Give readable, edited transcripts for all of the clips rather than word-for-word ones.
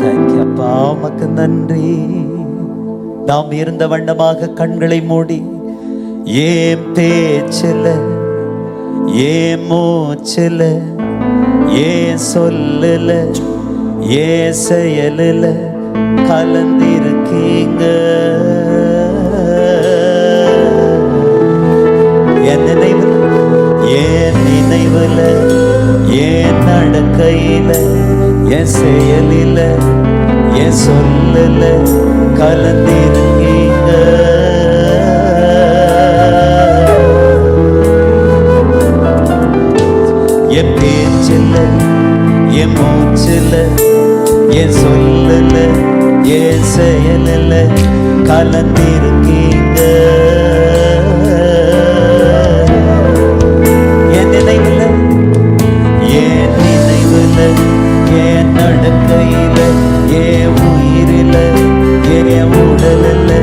Thank you அப்பா, உமக்கு நன்றி. நாம் இருந்த வண்ணமாக கண்களை மூடி, ஏன் பேச்சில, ஏன் மூச்சில, ஏன் சொல்லல, ஏன் செயலில் கலந்திருக்கீங்க. என் நினைவில், ஏன் நினைவில், ஏன் நடக்கையில, என் செயலில், என் சொல்லல கலந்திருக்கீங்க. என் பேச்சில், என் மூச்சில், என் சொல்லல, என் செயலில் கலந்திருக்கீங்க. என் நினைவில், என் நினைவில், என் நடக்கையில, என் உயிரில, என் உடலில்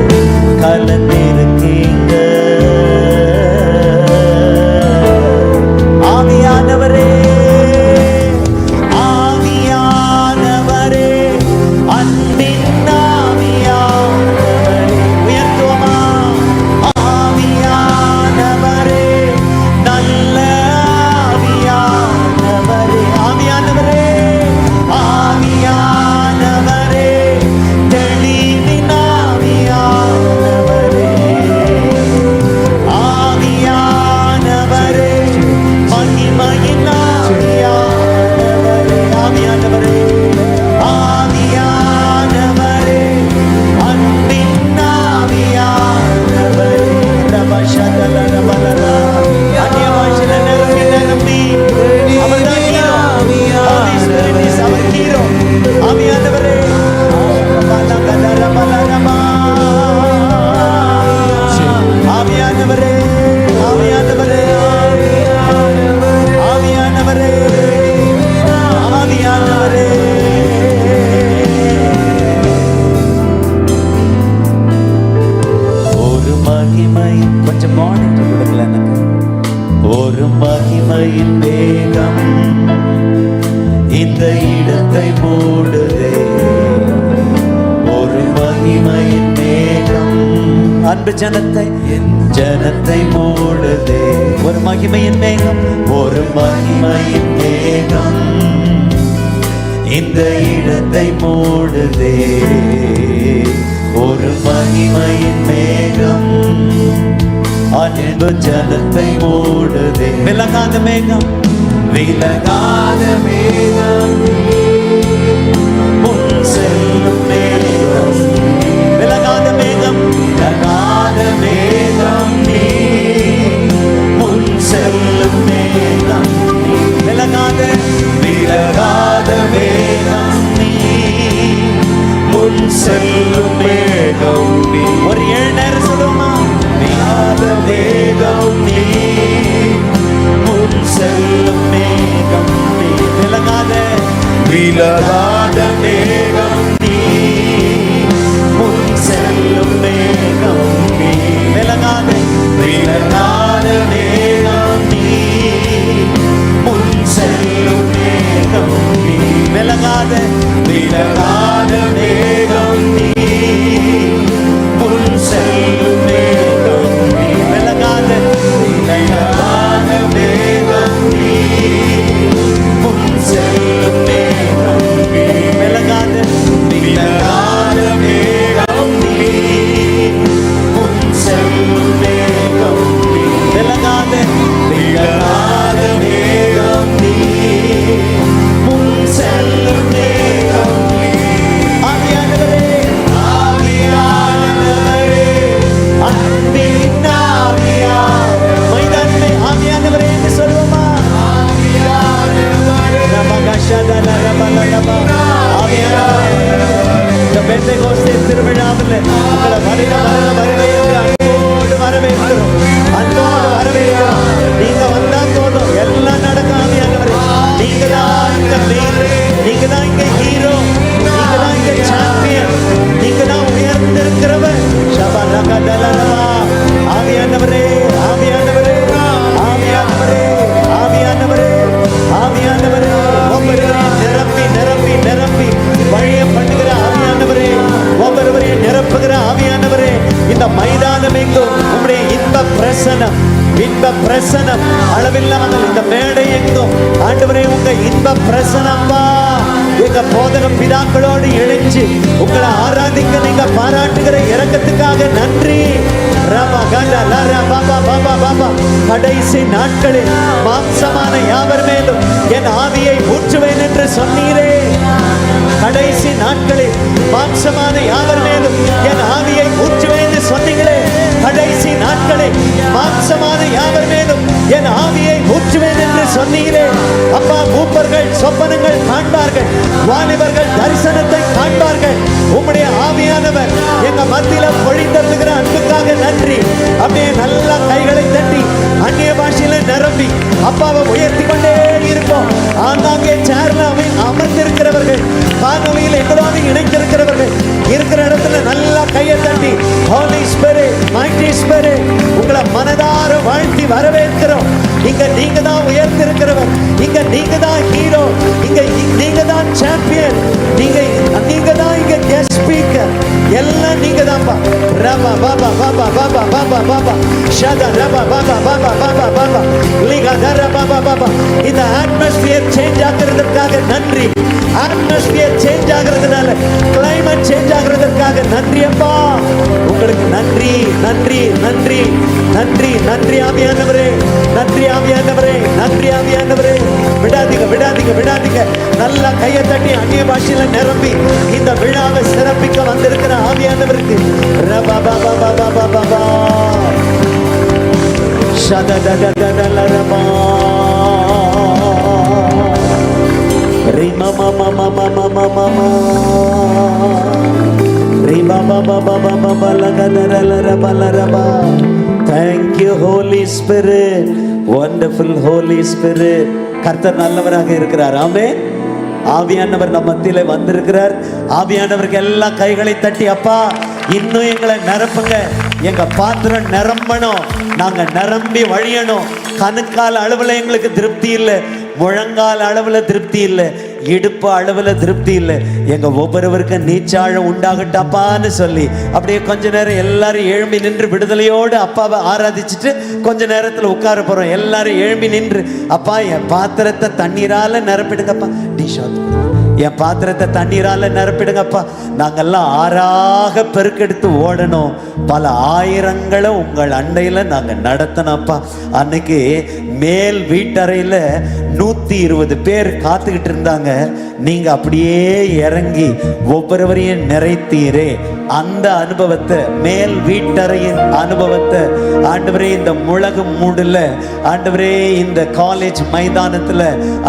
கலந்திருக்கீங்க. ஆவியானவரே, ஆவியானவரே, அன்பின் ஆவியானவரே, உயர்த்துவமா? ஆவியானவரே, நல்ல ஆவியானவரே, ஆவியானவரே, ஆவியானவரே, தெளிவின் ஆவியானவரே, ஆவியானவரே, மகிமையின் ஆவியானவரே, ஆவியானவரே, ஆவியானவரே, அன்பின் ஆவியானவரே, ரபஷதல ரபலலா, அந்நிய பாஷையில நிரம்பி அவர்தான் hero. Holy Spirit is our hero. ஆவியானவரே, ரபலகதரபலரபா, ஆவியானவரே, ஆவியானவரே, ஆவியானவரே, ஆவியானவரே. ஒரு மகிமை, கொஞ்சம் மானிட்டர் கொடுக்கல எனக்கு. ஒரு மகிமையின் வேகம் இந்த இடத்தை மூடுதே. ஒரு மகிமையின் மேகம் அன்பு ஜனத்தை, என் ஜனத்தை மூடுதே. ஒரு மகிமையின் மேகம், ஒரு மகிமையின் மேகம் இந்த இடத்தை மூடுதே. ஒரு மகிமையின் மேகம் அன்பு ஜனத்தை மூடுதே. விலகாத மேகம், விலகாத மேகம், முன் செல்லும் மேகம், விலகாத மேகம், விலகாத மேகம் நீ, முன் செல்லும் மேகம் நீ, விலகாத, விலகாத மேகம் நீ, முன் செல்லும் மேகம் நீ. ஒரு 7 நேரம் சொல்லுமா? விலகாத மேகம் நீ, முன் செல்லும் மேகம் நீ, விலகாத, விலகாத மேகம் நீ, முன் செல்லும் மேகம் நீ, விலகாத, விலகாத மேகம் நீ, முன் செல்லும் மேகம் நீ, விலகாத, விலகாத மேகம் நீ, முன் செல்லும் மேகம் நீ, விலகாத, விலகாத மேகம் நீ, முன் செல்லும் மேகம் நீ. இன்ப பிரசனம் அளவில்லாமல் இந்த மேடை எங்கும் ஆண்டவரே உங்க இன்ப பிரசனம்மா எங்க போதக பிதாக்களோடு இணைச்சு உங்களை ஆராதிக்க நீங்க பாராட்டுகிற இரக்கத்துக்காக நன்றி. கடைசி நாட்களில் மாம்சமான யாவர் மேலும் என் ஆவியை ஊற்றுவேன் என்று சொன்னீரே. கடைசி நாட்களில் மாம்சமான யாவர் மேலும் என் ஆவியை ஊற்றுவேன் என்று சொன்னீங்களே. கடைசி நாட்களில் மாம்சமான யாவர் மேலும் என் ஆவியை ஊற்றுவேன் என்று சொன்னீரே. அப்பா, மூப்பர்கள் சொப்பனங்கள் காண்பார்கள், வாலிபர்கள் தரிசனத்தை காண்பார்கள். உம்முடைய ஆவியானவர் எங்க மத்தியில பொழிந்தருகிற அன்புக்காக நன்றி. அப்படியே நல்லா கைகளை தட்டி அந்நிய பாஷையில நிரம்பி அப்பாவை உயர்த்தி கொண்டே இருப்போம். ஆங்காங்கே சேர்ல அமர்ந்திருக்கிறவர்கள், காணொலியில் எங்களோடு இணைந்திருக்கிறவர்கள் இருக்கிற இடத்துல நல்லா கையை தட்டி ஹோலி ஸ்பிரிட், மைட்டி ஸ்பிரிட் உங்களை மனதார வாழ்த்தி வரவேற்கிறோம். இங்க நீங்க தான் உயர்ந்திருக்கிறவர், இங்க நீங்க தான் ஹீரோ, இங்க நீங்க தான் சாம்பியன், நீங்க தான் இங்க கெஸ்ட் ஸ்பீக்கர், எல்லாம் நீங்க தான்ப்பா. ரபா பாபா பாபா பாபா பாபா பாபா ஷதா ரபா பாபா பாபா பாபா பாபா லிகா தர பாபா பாபா. இந்த அட்மாஸ்பியர் சேஞ்ச் ஆகிறதுக்காக நன்றி. அட்மாஸ்பியர் சேஞ்ச் ஆகிறதுனால, கிளைமேட் சேஞ்ச் ஆகிறதுக்காக நன்றி அப்பா. உங்களுக்கு நன்றி நன்றி நன்றி நன்றி நன்றி ஆவியானவரே, நன்றி ஆவியானவரே, நன்றி ஆவியானவரே. விடாதீங்க விடாதீங்க விடாதீங்க. நல்லா கையை தட்டி அந்நிய பாஷையில நிரம்பி இந்த விழாவை சிறப்பிக்க வந்திருக்கிற ஆவியானவருக்கு ரபா பாபா பாபா பாபா பாபா ஷதததததலரபா ரிமா மாமா மாமா மாமா மாமா ரிமா Baba Baba Baba லகதரலரபா லரபா. Thank you Holy Spirit, wonderful Holy Spirit. கர்த்தர் நல்லவராக இருக்கிறார். ஆமென். ஆவியானவர் நம்ம மத்தியில வந்திருக்கிறார். ஆவியானவருக்கு எல்லா கைகளை தட்டி அப்பா இன்னும் எங்களை நிரப்புங்க, எங்க பாத்திரம் நிரம்பணும், நாங்க நிரம்பி வழியணும். கணுக்கால் அளவுல எங்களுக்கு திருப்தி இல்லை, முழங்கால் அளவுல திருப்தி இல்லை, இடுப்பு அளவுல திருப்தி இல்லை. எங்க ஒவ்வொருவருக்கும் நீச்சாழம் உண்டாகட்டாப்பான்னு சொல்லி அப்படியே கொஞ்ச நேரம் எல்லாரும் எழும்பி நின்று விடுதலையோடு அப்பாவை ஆராதிச்சுட்டு கொஞ்ச நேரத்துல உட்கார போறோம். எல்லாரும் எழும்பி நின்று அப்பா என் பாத்திரத்தை தண்ணீரால நிரப்பிடுங்கப்பா, என் பாத்திரத்தை தண்ணீரால நிரப்பிடுங்கப்பா. நாங்கெல்லாம் ஆறாக பெருக்கெடுத்து ஓடணும். பல ஆயிரங்களை உங்கள் அண்டையில நாங்க நடத்தினப்பா. அன்னைக்கு மேல் வீட்டறையில 120 பேர் காத்துக்கிட்டு இருந்தாங்க. நீங்க அப்படியே இறங்கி ஒவ்வொருவரையும் நிறைத்தீரே. அந்த அனுபவத்தை, மேல் வீட்டறையின் அனுபவத்தை ஆண்டவரே இந்த முழகு மூடுல, ஆண்டவரே இந்த காலேஜ் மைதானத்துல,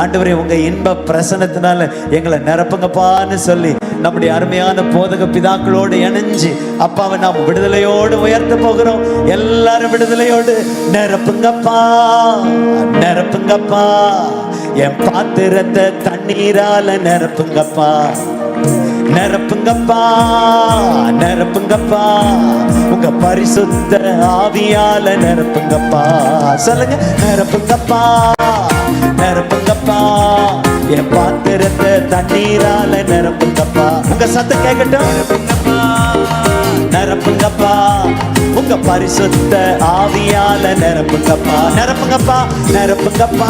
ஆண்டவரே உங்க இன்ப பிரசனத்தினால எங்களை நிரப்புங்கப்பான்னு சொல்லி நம்முடைய அருமையான போதக பிதாக்களோடு இணைஞ்சு அப்பாவை நாம் விடுதலையோடு உயர்த்த போகிறோம். எல்லாரும் விடுதலையோடு நிரப்புங்கப்பா நிரப்புங்கப்பா, என் பாத்திரத்தை தண்ணீரால நிரப்புங்கப்பா நிரப்புங்கப்பா நிரப்புங்கப்பா, உங்க பரிசுத்த ஆவியால நிரப்புங்கப்பா. சொல்லுங்க, நிரப்புங்கப்பா நிரப்புங்கப்பா, என் பாத்திரத்தை தண்ணீரால நிரப்புங்கப்பா. உங்க சத்தம் கேட்கட்டும். நிரப்புங்கப்பா, உங்க பரிசுத்த ஆவியால நிரப்புங்கப்பா நிரப்புங்கப்பா நிரப்புங்கப்பா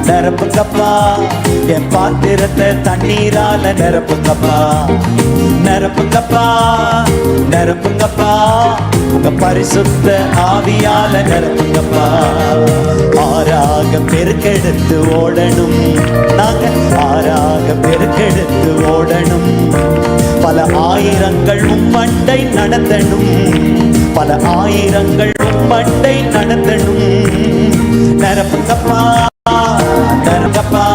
நிரப்புங்கப்பா, என் பாத்திரத்தை தண்ணீரால நிரப்புங்கப்பா நிரப்புங்கப்பா நிரப்புங்கப்பா, உங்க பரிசுத்த ஆவியால நிரப்புங்கப்பா. ஆறாக பெருக்கெடுத்து ஓடணும், நாங்க ஆறாக பெருக்கெடுத்து ஓடணும். பல ஆயிரங்கள் உம்மண்டை நடத்தணும், பல ஆயிரங்கள் உம்மண்டை நடத்தணும். நிரப்புங்கப்பா நிரப்புங்கப்பா,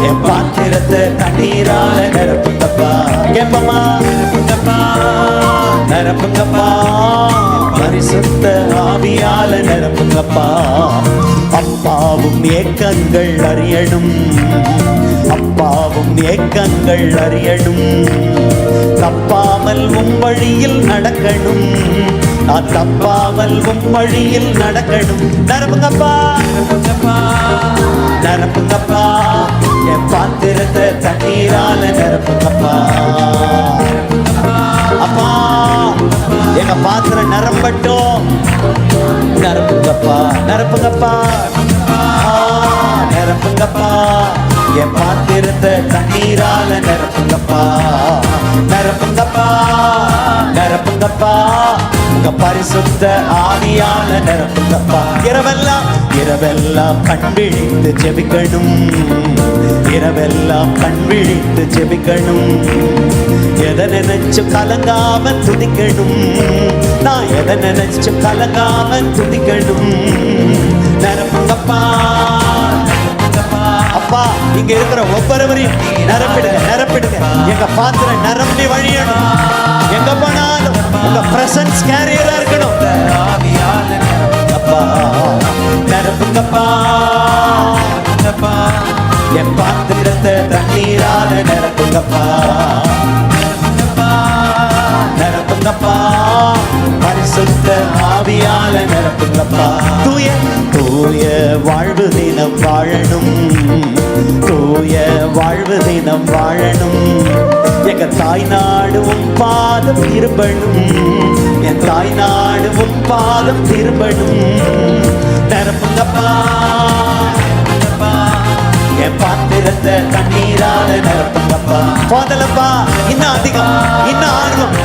என் பாத்திரத்தை தண்ணீரால நிரப்புங்கப்பா. கேப்பமா நிரப்புங்கப்பா நிரப்புங்கப்பா, பரிசுத்த ஆவியால நிரப்புங்கப்பா. அப்பாவும் ஏக்கங்கள் அறியணும், அப்பாவும் ஏக்கங்கள் அறியணும். தப்பாமல் உம் வழியில் நடக்கணும், நான் தப்பாமல் உம் வழியில் நடக்கணும். நிரப்புங்கப்பா நிரப்புங்கப்பா, என் பாத்திரத்தை தண்ணீரால நிரப்புங்கப்பா. அப்பா எங்க பாத்திரம் நிரம்பட்டும். நிரப்புங்கப்பா என் பாத்திரத்தை தண்ணீரால நிரப்புங்கப்பா, நிரப்புங்கப்பா, நிரப்புங்கப்பா. உங்க பரிசுத்த ஆவியால நிரப்புங்கப்பா. இரவெல்லாம் இரவெல்லாம் கண் விழித்து ஜெபிக்கணும், இரவெல்லாம் கண் விழித்து ஜெபிக்கணும். எதை நினைச்சு கலங்காம துதிக்கணும், நான் எதை நினைச்சு கலங்காம துதிக்கணும். நிரப்புங்கப்பா அப்பா. இங்க இருக்கிற ஒவ்வொருவரையும் நிரப்பிடுங்க, நிரப்பிடுங்க. எங்க பாத்திரம் நிரம்பி வழியணும். எங்க போனாலும் உங்க பிரசன்ஸ் கேரியரா இருக்கணும். அப்பா நிரப்புங்கப்பா, என் பாத்திரத்தை தண்ணீரால நிரப்புங்கப்பா, நிரப்புங்கப்பா. பரிசுத்த ஆவியால நிரப்புங்கப்பா. தூய தூய வாழ்வு தினம் வாழணும், தூய வாழ்வு தினம் வாழணும். எங்க தாய் நாடு உன் பாதம் திரும்பணும், என் தாய் நாடு உன் பாதம் திரும்பணும். நிரப்புங்கப்பா, என் பாத்திரத்தை தண்ணீரால நிரப்புங்கப்பா. போதலப்பா, இன்னும் அதிகம், இன்னும் ஆர்வம்,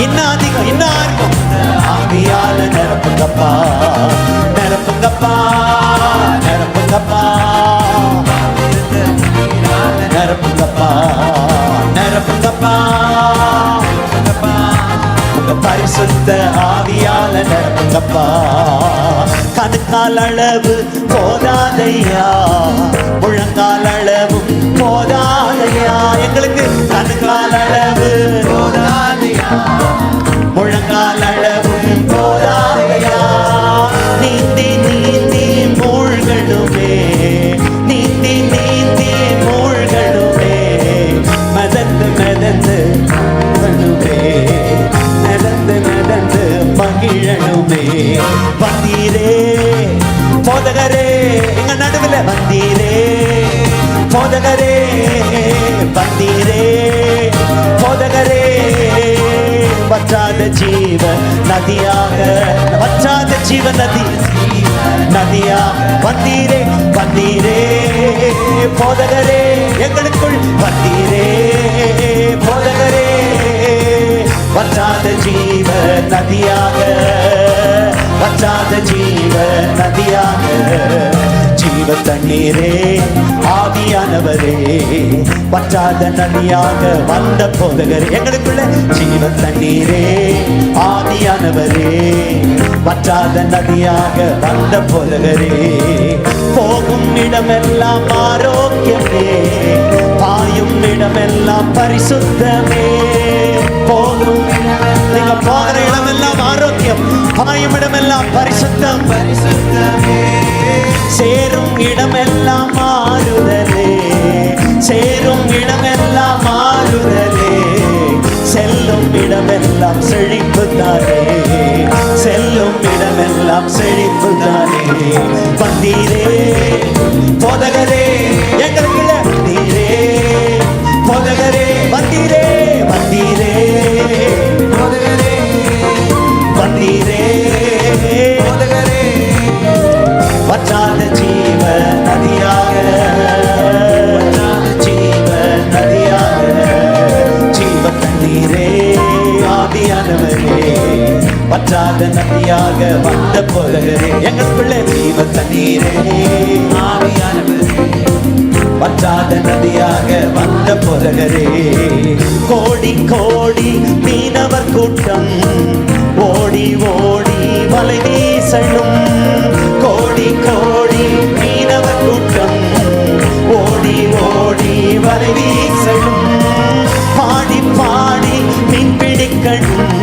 இன்னும் அதிகம், இன்னும் ஆர்வம். ஆவியால நிரப்புங்கப்பா, நிரப்புங்கப்பா, நிரப்புங்கப்பா, நிரப்புங்கப்பா, நிரப்புங்கப்பா. உங்க பரிசுத்த ஆவியால நிரப்புங்கப்பா. கணுக்கால் அளவு போதாதையா, முழங்கால் அளவும் போதாதையா. எங்களுக்கு கணுக்கால் அளவு போதாதையா, முழங்கால் அளவும் போதாதையா. நீந்தி நீந்தி மூழ்கணுமே, நீந்தி நீந்தி மூழ்கணுமே. மதந்து மதந்து மனுமே, நடந்து நடந்து மகிழணுமே. வந்தீரே போதகரே, எங்க நடுவில் வந்தீரே போதகரே, வந்தீரே போதகரே. வற்றாத ஜீவ நதியாக, வற்றாத ஜீவ நதி நதியாக வந்தீரே, வந்தீரே போதகரே. எங்களுக்குள் வந்தீரே போதகரே. வற்றாத ஜீவ நதியாக, வற்றாத ஜீவ நதியாக. ஜீவ தண்ணீரே ஆவியானவரே, வற்றாத நதியாக வந்த போதகரே. எங்களுக்குள்ள ஜீவ தண்ணீரே ஆவியானவரே, வற்றாத நதியாக வந்த போதகரே. போகும் இடமெல்லாம் ஆரோக்கியமே, பாயும் இடமெல்லாம் பரிசுத்தமே. போகும் நீங்க போகிற இடமெல்லாம் ஆரோக்கியம், பாயும் இடமெல்லாம் பரிசுத்தம், பரிசுத்தமே. சேரும் இடமெல்லாம் மாறுதலே, சேரும் இடமெல்லாம் மாறுதலே. செல்லும் இடமெல்லாம் செழிப்பு தானே, செல்லும் இடமெல்லாம் செழிப்பு தானே. வந்தீரே போதகரே, எங்களுக்குள்ள நீரே போதகரே. வந்தீரே வந்தீரே போதகரே, வந்தீரே போதகரே. வற்றாத ஜீவ நதியாக, ஜீவ நதியாக. ஜீவ தண்ணீரே ஆவியானவரே, வற்றாத நதியாக வந்த போதகரே. எங்கள் பிள்ளை ஜீவ தண்ணீரே ஆவியானவரே, வற்றாத நதியாக வந்த போதகரே. கோடி கோடி மீனவர் கூட்டம் ஓடி ஓடி வலை வீசணும். கோடி கோடி மீனவர் கூட்டம் ஓடி ஓடி வலை வீசணும். பாடி பாடி மீன் பிடிக்கணும்,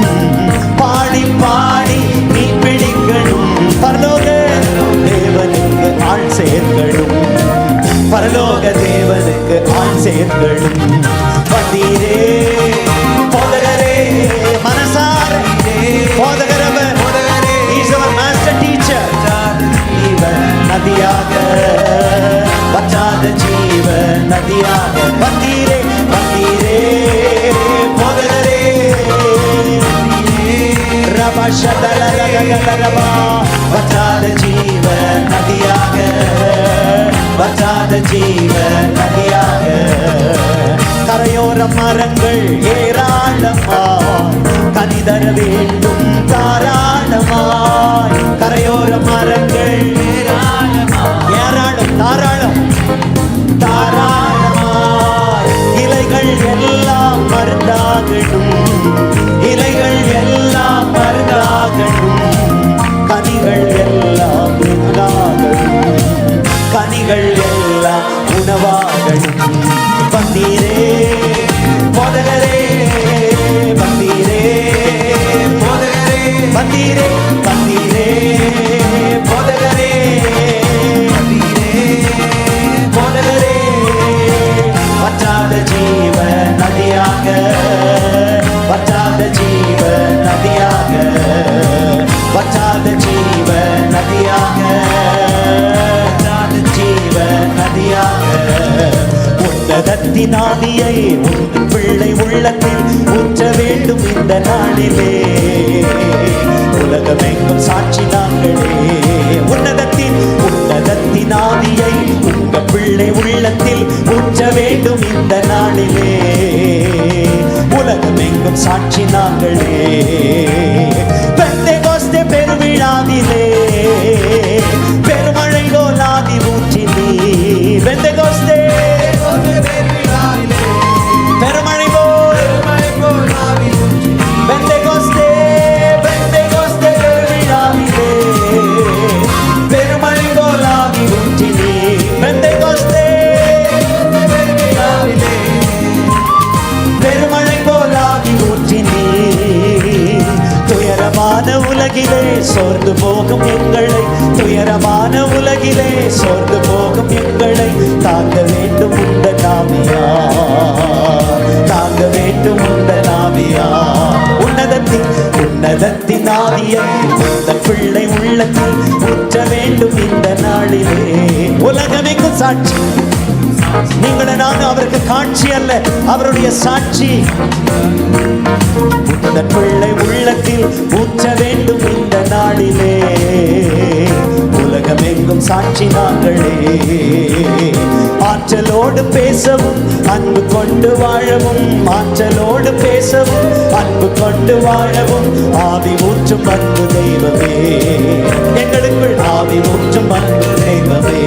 பாடி பாடி மீன் பிடிக்கணும். பரலோக தேவனுக்கு ஆள் சேர்க்கணும், பரலோக தேவனுக்கு ஆள் சேர்க்கணும். வந்தீரே போதகரே, மனசார போதகரவர், He's our master teacher. ஜீவ நதியாக, வற்றாத ஜீவ நதியாக. வந்தீரே வந்தீரே போதகரே. ரபஷதலரகலரபா, வற்றாத ஜீவ நதியாக, வற்றாத ஜீவ மரங்கள் ஏராளமாய் கனிதர வேண்டும் தாராளமாய். கரையோர மரங்கள் ஏராளம் தாராளம் தாராளமாய். இலைகள் எல்லாம் மருந்தாகணும், இலைகள் எல்லாம் மருந்தாகணும், கனிகள் எல்லாம் உணவாகணும், கனிகள் எல்லாம் உணவாகணும். வந்தீரே போதகரே, வந்தீரே போதகரே, வந்தீரே வந்தீரே போதகரே, வந்தீரே போதகரே. வற்றாத ஜீவ நதியாக, வற்றாத ஜீவ நதியாக, வற்றாத ஜீவ நதியாக, வற்றாத ஜீவ நதியாக. உன்னதத்தின் ஆவியை உன் பிள்ளை உள்ளத்தில் ஊற்ற வேண்டும் இந்த நாளிலே. உலகமெங்கும் சாட்சி நாங்களே. உன்னதத்தின் ஆவியை உங்க பிள்ளை உள்ளத்தில் ஊற்ற வேண்டும் இந்த நாளிலே. உலகமெங்கும் சாட்சி நாங்களே. பெந்தெகோஸ்தே பெருவிழாவிலே பெருமழை போலாதி ஊற்றி நீ. பெந்தெகோஸ்தே பெருமழை போல், பெந்தெகோஸ்தே பெந்தெகோஸ்தே பெருவிழாவிலே பெருமழை போலாதி ஊற்றி நீ. பெந்தெகோஸ்தே பெருமழை போலாதி ஊற்றி நீ. துயரமான உலகிலே சோர்ந்து போகும் எங்களை, துயரமான உலகிலே சோர்ந்து போகும் எங்களை தாங்க வேண்டும் உந்த நாவியா, தாங்க வேண்டும் உந்த நாவியா. உன்னதத்தின் ஆவியை இந்த பிள்ளை உள்ளத்தில் ஊற்ற வேண்டும் இந்த நாளிலே. உலகமெங்கும் சாட்சி, நீங்களும் நானும் அவருக்கு காட்சி அல்ல, அவருடைய சாட்சி. இந்த பிள்ளை உள்ளத்தில் ஊற்ற வேண்டும் இந்த நாளிலே. உலகமெங்கும் சாட்சி நாங்களே. ஆற்றலோடு பேசவும் அன்பு கொண்டு வாழவும், ஆற்றலோடு பேசவும் அன்பு கொண்டு வாழவும் ஆவி ஊற்றும் அன்பு தெய்வமே. எங்களுக்குள் ஆவி ஊற்றும் அன்பு தெய்வமே.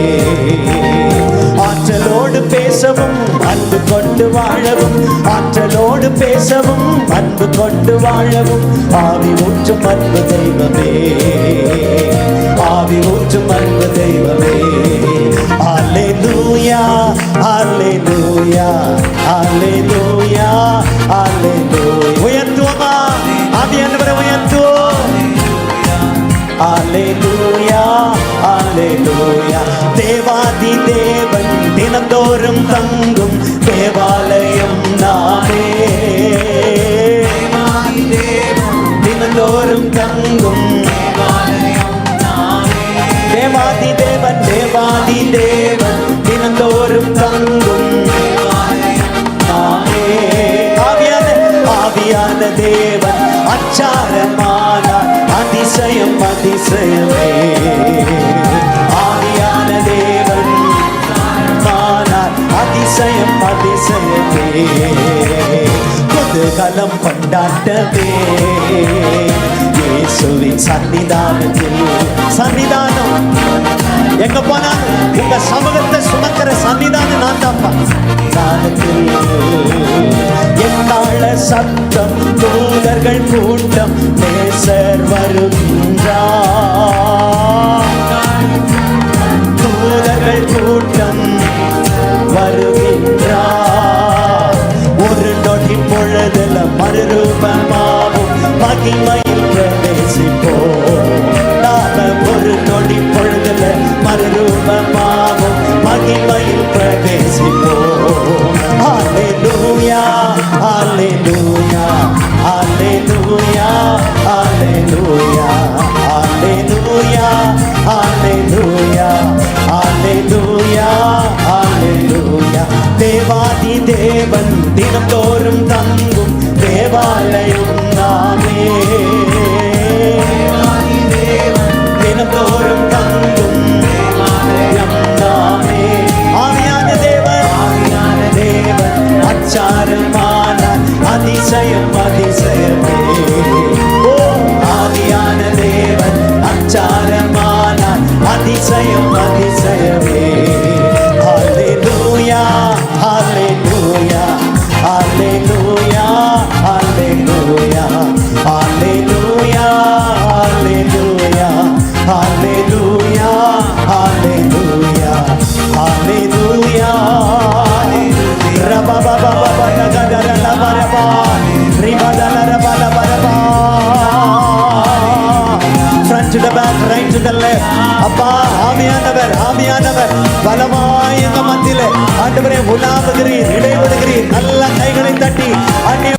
ஆற்றலோடு பேசவும் அன்பு கொண்டு வாழவும், ஆற்றலோடு பேசவும் அன்பு கொண்டு வாழவும் ஆவி ஊற்றும் அன்பு தெய்வமே. ஆவி ஊற்றும் அன்பு தெய்வமே. அல்லேலூயா அல்லேலூயா அல்லேலூயா அல்லேலூயா. உயர்த்துவோமா? ஆவியானவரை உயர்த்துவோம். அல்லேலூயா அல்லேலூயா. தேவாதி தேவன் தினந்தோறும் தங்கும் தேவாலயம் நானே. தினந்தோறும் தங்கும் தேவாதி தேவன், தேவாதி தேவன் தினந்தோறும் தங்கும் நானே. ஆவியான தேவன் அச்சாரமானார் அதிசயம் அதிசயமே. ஆவியான தேவன் ஆனார் அதிசயம் அதிசயமே. குதூகலம் கொண்டாட்டமே இயேசுவின் சன்னிதானத்தில். சன்னிதானம் எங்க போனாலும் உங்க சமூகத்தை சுமக்கிற சன்னிதானம் நான் தான்ப்பா. சன்னிதானத்தில் எக்கால சத்தம், தூதர்கள் கூட்டம், நேசர் வருகின்றார். தூதர்கள் கூட்டம் வருகின்றார். ஒரு நொடி பொழுதுல மறுரூபமாவும் மகிமையில் பிரவேசிப்போம். நாம ஒரு நொடி பொழுதுல மறுரூபமாவும் மகிமையில் பிரவேசிப்போம். அல்லேலூயா அல்லேலூயா அல்லேலூயா அல்லேலூயா அல்லேலூயா அல்லேலூயா அல்லேலூயா அல்லேலூயா. தேவாதி தேவன் தினந்தோறும் தங்கும் தேவாலயம் நாமே. தினந்தோறும் தங்கும் நாமே. ஆவியான தேவன், ஆவியான தேவன் அச்சாரமா அதிசயம் அதிசயமே. ஓ ஆவியான தேவன் அச்சாரமானார், அதிசயம் அதிசயமே. ஹல்லேலூயா ஹல்லேலூயா ஹல்லேலூயா ஹல்லேலூயா ஹல்லேலூயா ஹல்லேலூயா ஹல்லேலூயா ஹல்லேலூயா ஹல்லேலூயா. Front to the back, right to the left. அப்பா ஆவியானவர் ஆவியானவர் பலமாய் எங்க மத்தியிலே ஆண்டவரே உலாவுகிறீர், இடைவிடுகிறீர். நல்ல கைகளை தட்டி அந்நிய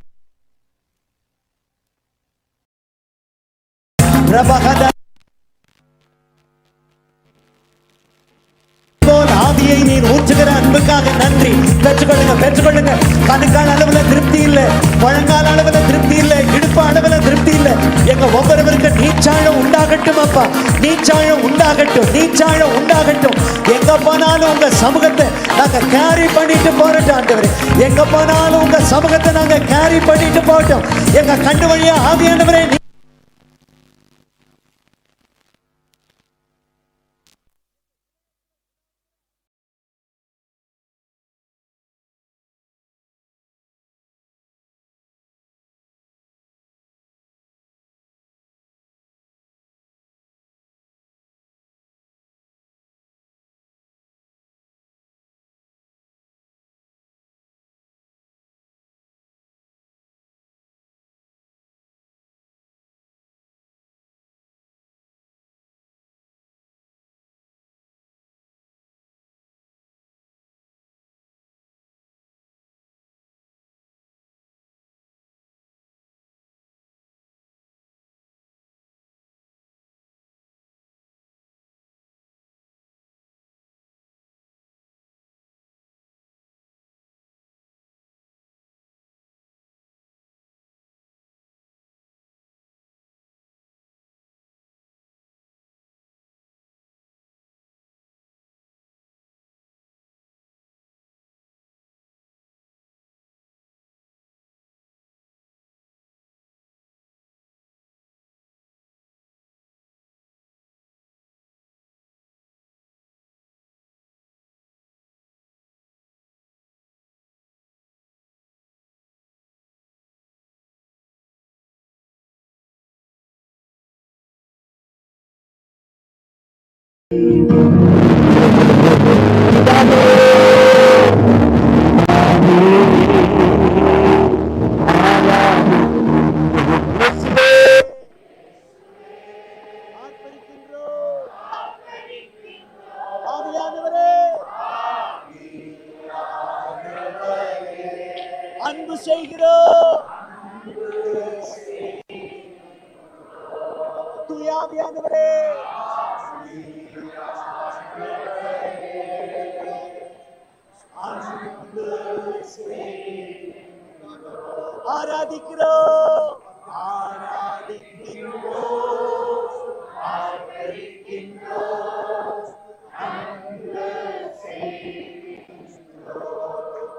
ஆவியை நீர் ஊற்றுகிற அன்புக்காக நன்றி. பெற்றுக்கொள்ளுங்க பெற்றுக்கொள்ளுங்க. கணுக்கால் அளவுல திருப்தி இல்லை, முழங்கால் அளவுல திருப்தி இல்லை, இடுப்பு அளவுல திருப்தி இல்லை. எங்க ஒவ்வொருவருக்கு நீச்சாழம் உண்டாகட்டும் அப்பா, நீச்சாழம் உண்டாகட்டும், நீச்சாழம் உண்டாகட்டும். எங்க போனாலும் உங்க சமூகத்தை நாங்க கேரி பண்ணிட்டு போறோம் ஆண்டவரே. எங்க போனாலும் உங்க சமூகத்தை நாங்க கேரி பண்ணிட்டு போட்டோம். எங்க கண்ணு வழியா ஆவியானவரே அன்பு செய்கிறோம். தூயாவியானவரே ஆராதிக்கிறோம்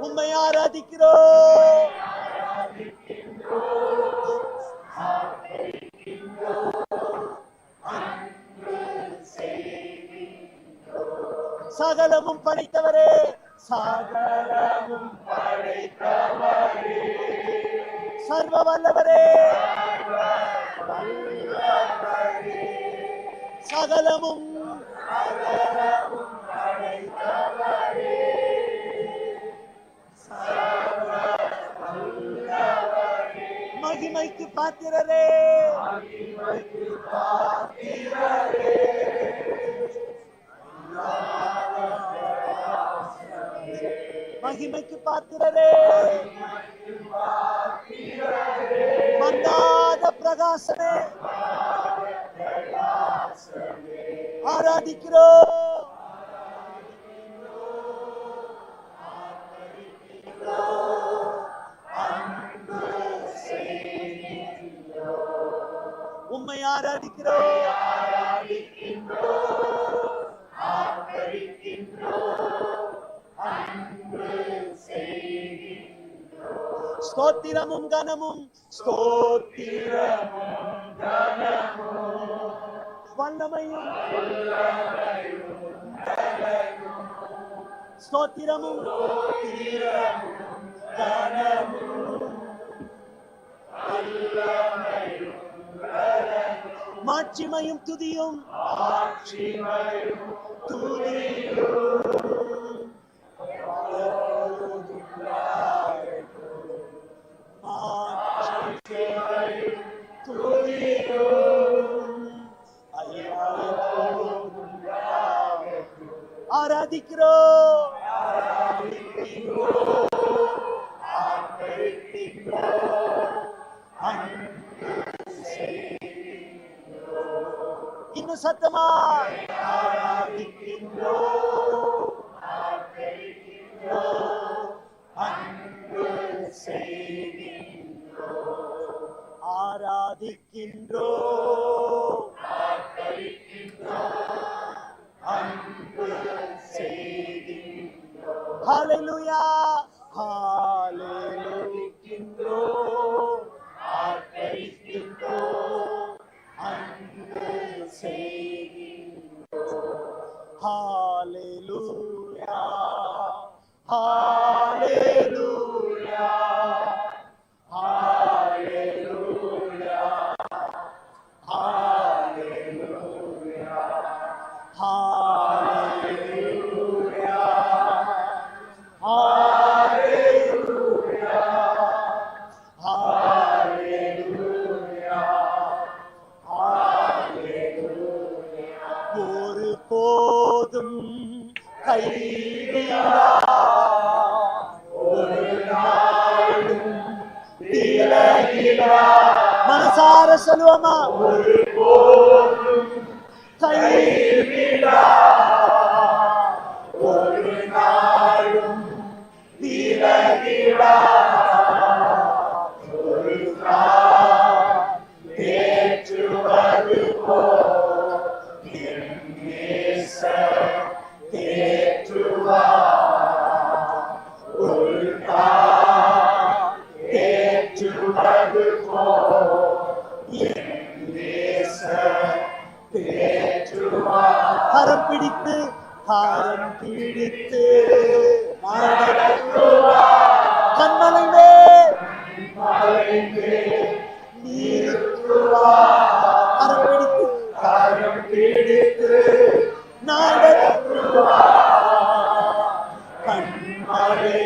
உம்மை ஆராதிக்கிறோம். சகலமும் படைத்தவரே, சகலமும் படைத்தவரே, சர்வ வல்லவரே, சகலமும் படைத்தவரே, மகிமைக்கு பாத்திரரே, மகிமைக்கு பாத்திரரே, மன்னாத பிரகாசமே ஆராதிக்கிறோம். உம்மை ஆராதிக்கிறோம். ஸ்தோத்திரமும் கனமும் வல்லமையும் ஸ்தோத்திரமும் மாட்சிமையும் துதியும் ஆராதிக்கிறோம். இன்னும் சத்தமா ஆராதிக்கின்றோம். ஹல்லேலூயா ஹல்லேலூயா ஆர்ப்பரிக்கின்றோம் அன்பு செய்கின்றோம். ஹல்லேலூயா ஹல்லேலூயா ஹல்லேலூயா ஹல்லேலூயா ஹல்லேலூயா ஹல்லேலூயா ஹல்லேலூயா ஹல்லேலூயா. ஒரு போதும் கைவிடா ஒரு நாளும் விலகிடா. மனசார சொல்லுவோமா? ஒரு போதும் கைவிடா ஒரு நாளும் விலகிடா. ஒரு நாள் தேற்றுவது போல் என் நேசர் தேற்றுவார். ஒரு நாள் தேற்றுவது போல் என் நேசர் தேற்றுவார். கரம் பிடித்து கரம் பிடித்து நடத்துவார். கண்மலை மேல் நிறுத்துவார். கரம் பிடித்து நடத்துவார். கண்மலை